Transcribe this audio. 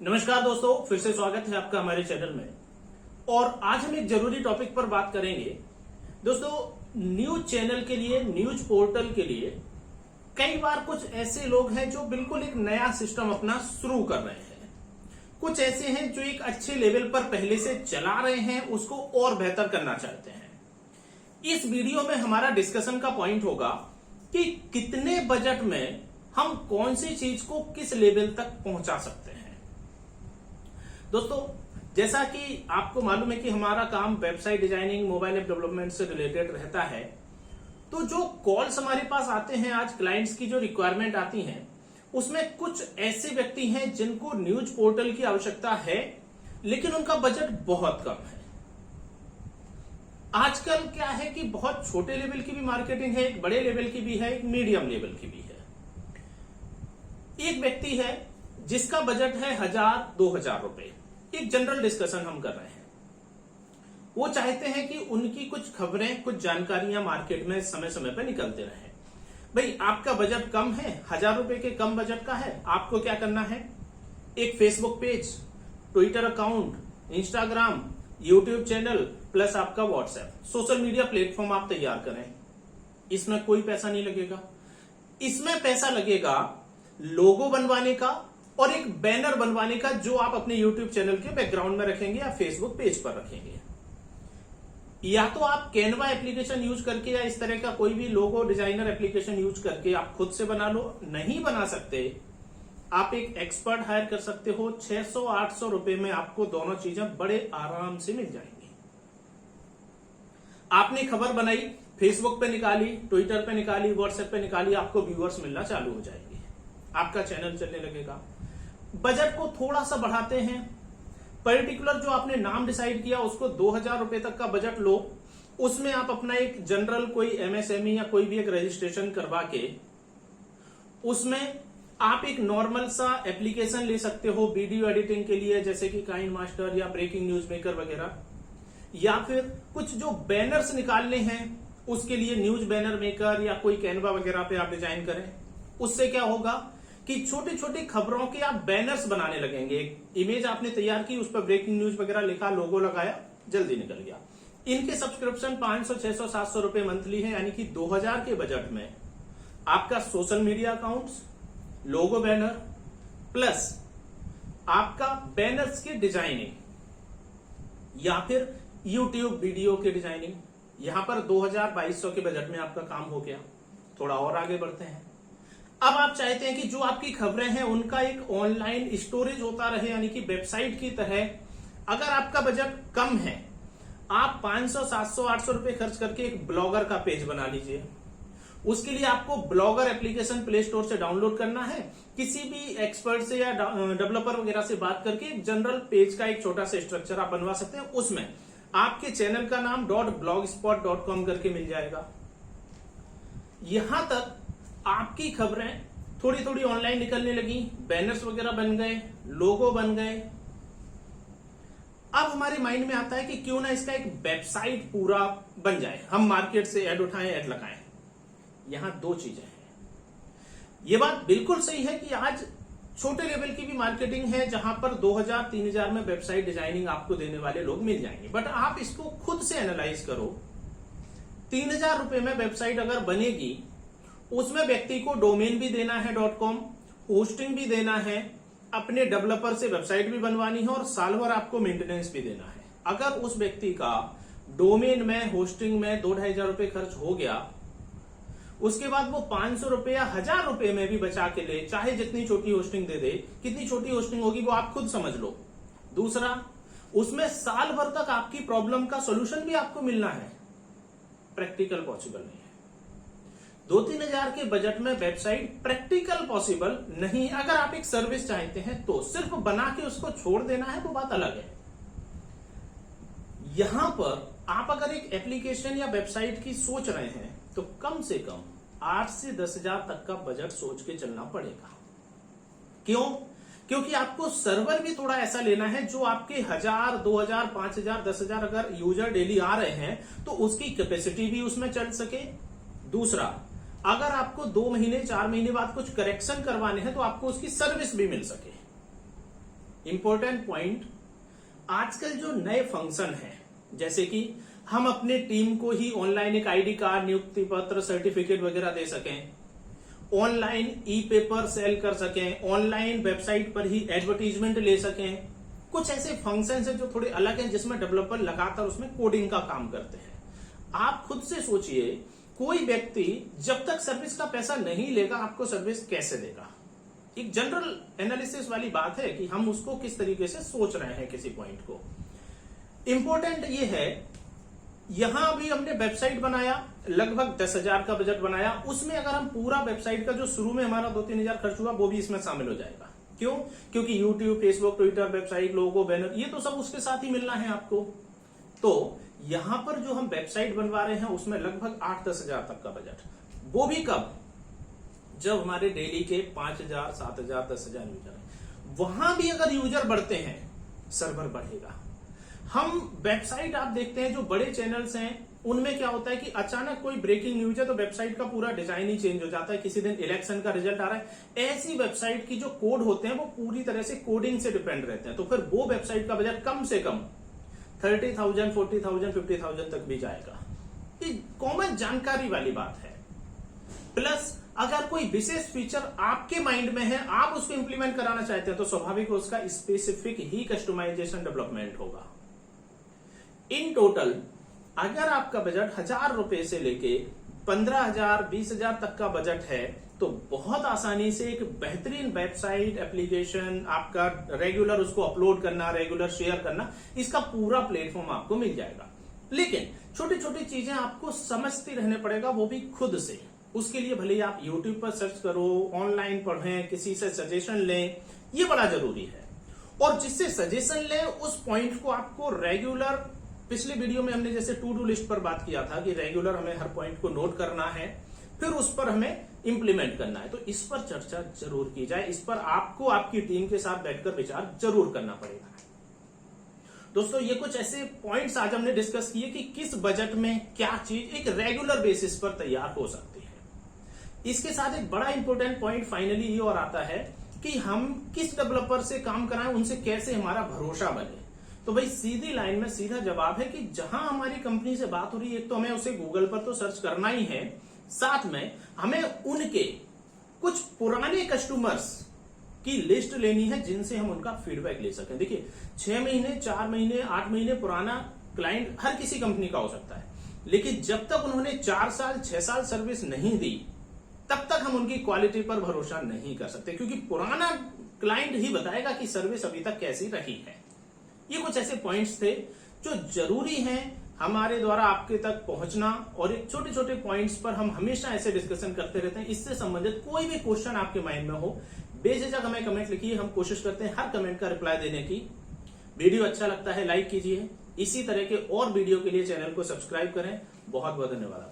नमस्कार दोस्तों, फिर से स्वागत है आपका हमारे चैनल में। और आज हम एक जरूरी टॉपिक पर बात करेंगे। दोस्तों, न्यूज चैनल के लिए, न्यूज पोर्टल के लिए कई बार कुछ ऐसे लोग हैं जो बिल्कुल एक नया सिस्टम अपना शुरू कर रहे हैं। कुछ ऐसे हैं जो एक अच्छे लेवल पर पहले से चला रहे हैं, उसको और बेहतर करना चाहते हैं। इस वीडियो में हमारा डिस्कशन का पॉइंट होगा कि कितने बजट में हम कौन सी चीज को किस लेवल तक पहुंचा सकते हैं। दोस्तों, जैसा कि आपको मालूम है कि हमारा काम website designing, mobile app development से रिलेटेड रहता है, तो जो कॉल्स हमारे पास आते हैं, आज क्लाइंट्स की जो रिक्वायरमेंट आती हैं, उसमें कुछ ऐसे व्यक्ति हैं जिनको न्यूज पोर्टल की आवश्यकता है, लेकिन उनका बजट बहुत कम है। आजकल क्या है कि बहुत छोटे लेवल की भी मार्केटिंग है, एक बड़े लेवल की भी है, एक मीडियम लेवल की भी है। एक व्यक्ति है जिसका बजट है 1000-2000 रुपए। एक जनरल डिस्कशन हम कर रहे हैं। वो चाहते हैं कि उनकी कुछ खबरें, कुछ जानकारियां मार्केट में समय समय पर निकलते रहे। भाई, आपका बजट कम है, 1000 रुपए के कम बजट का है। आपको क्या करना है? एक Facebook page, Twitter account, Instagram, YouTube channel plus आपका व्हाट्सएप, सोशल मीडिया प्लेटफॉर्म आप तैयार करें। इसमें कोई पैसा नहीं लगेगा। इसमें पैसा लगेगा लोगो बनवाने का और एक बैनर बनवाने का, जो आप अपने यूट्यूब चैनल के बैकग्राउंड में रखेंगे या फेसबुक पेज पर रखेंगे। या तो आप कैनवा एप्लीकेशन यूज करके या इस तरह का कोई भी लोगो डिजाइनर एप्लीकेशन यूज करके आप खुद से बना लो। नहीं बना सकते, आप एक एक्सपर्ट हायर कर सकते हो। 600-800 रुपए में आपको दोनों चीजें बड़े आराम से मिल जाएंगी। आपने खबर बनाई, फेसबुक पे निकाली, ट्विटर पे निकाली, व्हाट्सएप पे निकाली, आपको व्यूअर्स मिलना चालू हो जाएंगे, आपका चैनल चलने लगेगा। बजट को थोड़ा सा बढ़ाते हैं। पर्टिकुलर जो आपने नाम डिसाइड किया उसको 2000 रुपए तक का बजट लो। उसमें आप अपना एक जनरल कोई एमएसएमई या कोई भी एक रजिस्ट्रेशन करवा के उसमें आप एक नॉर्मल सा एप्लीकेशन ले सकते हो वीडियो एडिटिंग के लिए, जैसे कि काइन मास्टर या ब्रेकिंग न्यूज मेकर वगैरह। या फिर कुछ जो बैनर्स निकालने हैं उसके लिए न्यूज बैनर मेकर या कोई कैनवा वगैरह पे आप डिजाइन करें। उससे क्या होगा कि छोटी छोटी खबरों के आप बैनर्स बनाने लगेंगे। एक इमेज आपने तैयार की, उस पर ब्रेकिंग न्यूज वगैरह लिखा, लोगो लगाया, जल्दी निकल गया। इनके सब्सक्रिप्शन 500, 600, 700 रुपए मंथली है, यानी कि 2000 के बजट में आपका सोशल मीडिया अकाउंट्स, लोगो बैनर प्लस आपका बैनर्स की डिजाइनिंग या फिर यूट्यूब वीडियो की डिजाइनिंग, यहां पर 2000-2200 के बजट में आपका काम हो गया। थोड़ा और आगे बढ़ते हैं। अब आप चाहते हैं कि जो आपकी खबरें हैं उनका एक ऑनलाइन स्टोरेज होता रहे, यानी कि वेबसाइट की तरह। अगर आपका बजट कम है, आप 500, 700, 800 रुपए खर्च करके एक ब्लॉगर का पेज बना लीजिए। उसके लिए आपको ब्लॉगर एप्लीकेशन प्ले स्टोर से डाउनलोड करना है। किसी भी एक्सपर्ट से या डेवलपर वगैरह से बात करके एक जनरल पेज का एक छोटा सा स्ट्रक्चर आप बनवा सकते हैं। उसमें आपके चैनल का नाम .blogspot.com करके मिल जाएगा। यहां तक आपकी खबरें थोड़ी थोड़ी ऑनलाइन निकलने लगी, बैनर्स वगैरह बन गए, लोगो बन गए। अब हमारे माइंड में आता है कि क्यों ना इसका एक वेबसाइट पूरा बन जाए, हम मार्केट से ऐड उठाएं, ऐड लगाएं। यहां दो चीजें हैं। यह बात बिल्कुल सही है कि आज छोटे लेवल की भी मार्केटिंग है, जहां पर 2000-3000 में वेबसाइट डिजाइनिंग आपको देने वाले लोग मिल जाएंगे। बट आप इसको खुद से एनालाइज करो। 3000 रुपए में वेबसाइट अगर बनेगी, उसमें व्यक्ति को डोमेन भी देना है .com, होस्टिंग भी देना है, अपने डेवलपर से वेबसाइट भी बनवानी है और साल भर आपको मेंटेनेंस भी देना है। अगर उस व्यक्ति का डोमेन में, होस्टिंग में 2-2,500 रुपए खर्च हो गया, उसके बाद वो 500 रुपए या 1000 रुपए में भी बचा के ले, चाहे जितनी छोटी होस्टिंग दे दे, कितनी छोटी होस्टिंग होगी वो आप खुद समझ लो। दूसरा, उसमें साल भर तक आपकी प्रॉब्लम का सोल्यूशन भी आपको मिलना है। प्रैक्टिकल पॉसिबल नहीं है। 2-3 हजार के बजट में वेबसाइट प्रैक्टिकल पॉसिबल नहीं। अगर आप एक सर्विस चाहते हैं तो सिर्फ बना के उसको छोड़ देना है, वो बात अलग है। यहां पर आप अगर एक एप्लीकेशन या वेबसाइट की सोच रहे हैं तो कम से कम 8 से 10 हजार तक का बजट सोच के चलना पड़ेगा। क्यों? क्योंकि आपको सर्वर भी थोड़ा ऐसा लेना है जो आपके 1000, 2000, 5000, 10,000 अगर यूजर डेली आ रहे हैं तो उसकी कैपेसिटी भी उसमें चल सके। दूसरा, अगर आपको 2 महीने 4 महीने बाद कुछ करेक्शन करवाने हैं तो आपको उसकी सर्विस भी मिल सके। इंपॉर्टेंट पॉइंट, आजकल जो नए फंक्शन है, जैसे कि हम अपने टीम को ही ऑनलाइन एक आईडी कार्ड, नियुक्ति पत्र, सर्टिफिकेट वगैरह दे सकें, ऑनलाइन ई पेपर सेल कर सकें, ऑनलाइन वेबसाइट पर ही एडवर्टीजमेंट ले सकें, कुछ ऐसे फंक्शंस हैं जो थोड़े अलग हैं, जिसमें डेवलपर लगातार उसमें कोडिंग का काम करते हैं। आप खुद से सोचिए, कोई व्यक्ति जब तक सर्विस का पैसा नहीं लेगा, आपको सर्विस कैसे देगा? एक जनरल एनालिसिस वाली बात है कि हम उसको किस तरीके से सोच रहे हैं किसी पॉइंट को। इंपॉर्टेंट ये है, यहां अभी हमने वेबसाइट बनाया, लगभग 10,000 का बजट बनाया, उसमें अगर हम पूरा वेबसाइट का जो शुरू में हमारा 2-3 हजार खर्च हुआ वो भी इसमें शामिल हो जाएगा। क्यों? क्योंकि यूट्यूब, फेसबुक, ट्विटर, वेबसाइट, लोगो, बैनर, ये तो सब उसके साथ ही मिलना है आपको। तो यहां पर जो हम वेबसाइट बनवा रहे हैं उसमें लगभग 8-10 हजार तक का बजट, वो भी कब? जब हमारे डेली के 5,000, 7,000, 10,000 यूजर है। वहां भी अगर यूजर बढ़ते हैं, सर्वर बढ़ेगा। हम वेबसाइट, आप देखते हैं जो बड़े चैनल्स हैं उनमें क्या होता है कि अचानक कोई ब्रेकिंग न्यूज है तो वेबसाइट का पूरा डिजाइन ही चेंज हो जाता है। किसी दिन इलेक्शन का रिजल्ट आ रहा है, ऐसी वेबसाइट की जो कोड होते हैं वो पूरी तरह से कोडिंग से डिपेंड रहते हैं। तो फिर वो वेबसाइट का बजट कम से कम 30,000, 40,000, 50,000 तक भी जाएगा। ये कॉमन जानकारी वाली बात है। प्लस अगर कोई विशेष फीचर आपके माइंड में है, आप उसको इंप्लीमेंट कराना चाहते हैं, तो स्वाभाविक उसका स्पेसिफिक ही कस्टमाइजेशन डेवलपमेंट होगा। इन टोटल अगर आपका बजट 1,000 रुपए से लेके 15,000, 20,000 तक का बजट है, तो बहुत आसानी से एक बेहतरीन वेबसाइट, एप्लीकेशन, आपका रेगुलर उसको अपलोड करना, रेगुलर शेयर करना, इसका पूरा प्लेटफॉर्म आपको मिल जाएगा। लेकिन छोटी छोटी चीजें आपको समझती रहने पड़ेगा, वो भी खुद से। उसके लिए भले ही आप YouTube पर सर्च करो, ऑनलाइन पढ़ें, किसी से सजेशन लें, ये बड़ा जरूरी है। और जिससे सजेशन लें, उस पॉइंट को आपको रेगुलर, पिछले वीडियो में हमने जैसे टू डू लिस्ट पर बात किया था कि रेगुलर हमें हर पॉइंट को नोट करना है, फिर उस पर हमें इंप्लीमेंट करना है। तो इस पर चर्चा जरूर की जाए, इस पर आपको आपकी टीम के साथ बैठकर विचार जरूर करना पड़ेगा। दोस्तों, ये कुछ ऐसे पॉइंट्स आज हमने डिस्कस किए कि किस बजट में क्या चीज एक रेगुलर बेसिस पर तैयार हो सकती है। इसके साथ एक बड़ा इंपॉर्टेंट पॉइंट फाइनली ये और आता है कि हम किस डेवलपर से काम कराएं, उनसे कैसे हमारा भरोसा बने। तो भाई सीधी लाइन में सीधा जवाब है कि जहां हमारी कंपनी से बात हो रही है, एक तो हमें उसे गूगल पर तो सर्च करना ही है, साथ में हमें उनके कुछ पुराने कस्टमर्स की लिस्ट लेनी है जिनसे हम उनका फीडबैक ले सकें। देखिए, 6 महीने, 4 महीने, 8 महीने पुराना क्लाइंट हर किसी कंपनी का हो सकता है, लेकिन जब तक उन्होंने 4 साल, 6 साल सर्विस नहीं दी, तब तक हम उनकी क्वालिटी पर भरोसा नहीं कर सकते, क्योंकि पुराना क्लाइंट ही बताएगा कि सर्विस अभी तक कैसी रही है। ये कुछ ऐसे पॉइंट्स थे जो जरूरी हैं हमारे द्वारा आपके तक पहुंचना, और एक छोटे छोटे पॉइंट्स पर हम हमेशा ऐसे डिस्कशन करते रहते हैं। इससे संबंधित कोई भी क्वेश्चन आपके माइंड में हो, बेझिझक हमें कमेंट लिखिए, हम कोशिश करते हैं हर कमेंट का रिप्लाई देने की। वीडियो अच्छा लगता है लाइक कीजिए, इसी तरह के और वीडियो के लिए चैनल को सब्सक्राइब करें। बहुत बहुत धन्यवाद।